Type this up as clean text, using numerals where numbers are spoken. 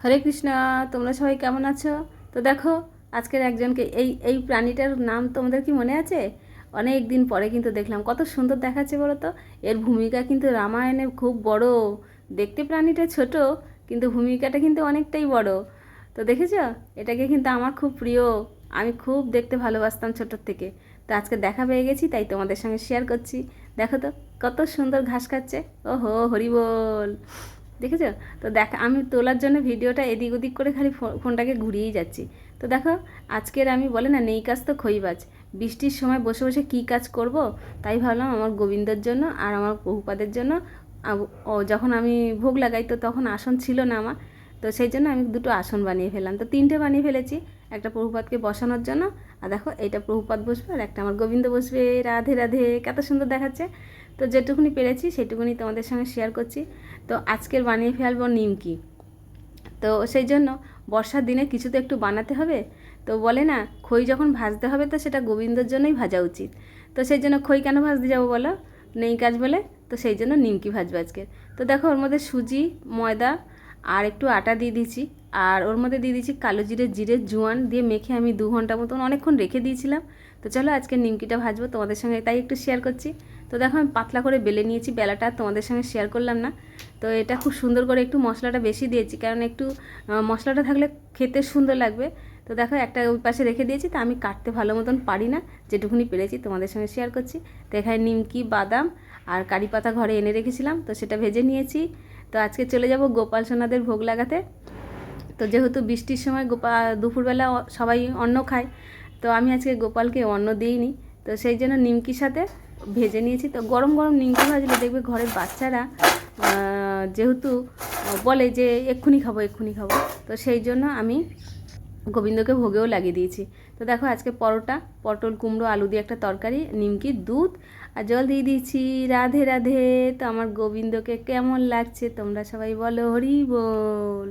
হরে কৃষ্ণ। তোমরা সবাই কেমন আছো? তো দেখো, আজকের একজনকে এই এই প্রাণীটার নাম তোমাদের কি মনে আছে? অনেক দিন পরে কিন্তু দেখলাম, কত সুন্দর দেখাচ্ছে বলো তো। এর ভূমিকা কিন্তু রামায়ণে খুব বড়। দেখতে প্রাণীটা ছোট, কিন্তু ভূমিকাটা কিন্তু অনেকটাই বড়। তো দেখেছো, এটাকে কিন্তু আমার খুব প্রিয়। আমি খুব দেখতে ভালোবাসতাম ছোটোর থেকে। তো আজকে দেখা পেয়ে গেছি, তাই তোমাদের সঙ্গে শেয়ার করছি। দেখো তো, কত সুন্দর ঘাস খাচ্ছে। ওহো, হরি বল। দেখেছো? তো আমি তোলার জন্য ভিডিওটা এদিক ওদিক করে খালি ফোনটাকে ঘুরিয়েই যাচ্ছি। তো দেখো, আজকের আমি বলে না, নেই কাজ তো খইবাজ। বৃষ্টির সময় বসে বসে কী কাজ করব, তাই ভাবলাম আমার গোবিন্দর জন্য আর আমার প্রভুপাদের জন্য যখন আমি ভোগ লাগাই, তো তখন আসন ছিল না আমার। তো সেই জন্য আমি দুটো আসন বানিয়ে ফেললাম, তো তিনটে বানিয়ে ফেলেছি। একটা প্রভুপাদকে বসানোর জন্য, আর দেখো এইটা প্রভুপাদ বসবে আর একটা আমার গোবিন্দ বসবে। রাধে রাধে, কত সুন্দর দেখাচ্ছে। তো যেটুকুনি পেরেছি সেটুকুনি তোমাদের সঙ্গে শেয়ার করছি। তো আজকের বানিয়ে ফেলবো নিমকি। তো সেই জন্য বর্ষার দিনে কিছু তো একটু বানাতে হবে। তো বলে না, খই যখন ভাজতে হবে তো সেটা গোবিন্দর জন্যই ভাজা উচিত। তো সেই জন্য খই কেন ভাজতে যাবো বলো? নেই কাজ বলে। তো সেই জন্য নিমকি ভাজবো আজকে। তো দেখো, ওর মধ্যে সুজি, ময়দা আর একটু আটা দিয়ে দিয়েছি। আর ওর মধ্যে দিয়ে দিয়েছি কালো জিরে, জোয়ান দিয়ে মেখে আমি 2 ঘন্টা মতন অনেকক্ষণ রেখে দিয়েছিলাম। তো চলো আজকে নিমকিটা ভাজবো তোমাদের সঙ্গে, তাই একটু শেয়ার করছি। তো দেখো, আমি পাতলা করে বেলে নিয়েছি। বেলাটা তোমাদের সঙ্গে শেয়ার করলাম না। তো এটা খুব সুন্দর করে একটু মশলাটা বেশি দিয়েছি, কারণ একটু মশলাটা থাকলে খেতে সুন্দর লাগবে। তো দেখো, একটা ওই পাশে রেখে দিয়েছি। তো আমি কাটতে ভালো মতন পারি না, যেটুকুনি পেরেছি তোমাদের সঙ্গে শেয়ার করছি। তো এখানে নিমকি, বাদাম আর কারি পাতা ঘরে এনে রেখেছিলাম, তো সেটা ভেজে নিয়েছি। তো আজকে চলে যাব গোপাল সোনাদের ভোগ লাগাতে। তো যেহেতু বৃষ্টির সময় দুপুরবেলা সবাই অন্ন খায়, তো আমি আজকে গোপালকে অন্ন দিইনি। তো সেই জন্য নিমকির সাথে ভেজে নিয়েছি। তো গরম গরম নিমকি ভাজলে দেখবে ঘরের বাচ্চারা যেহেতু বলে যে এক্ষুনি খাবো এক্ষুনি খাবো, তো সেই জন্য আমি গোবিন্দকে ভোগেও লাগিয়ে দিয়েছি। তো দেখো, আজকে পরোটা, পটল কুমড়ো আলু দিয়ে একটা তরকারি, নিমকি, দুধ আর জল দিয়ে দিয়েছি। রাধে রাধে। তো আমার গোবিন্দকে কেমন লাগছে তোমরা সবাই বলো, হরি বল।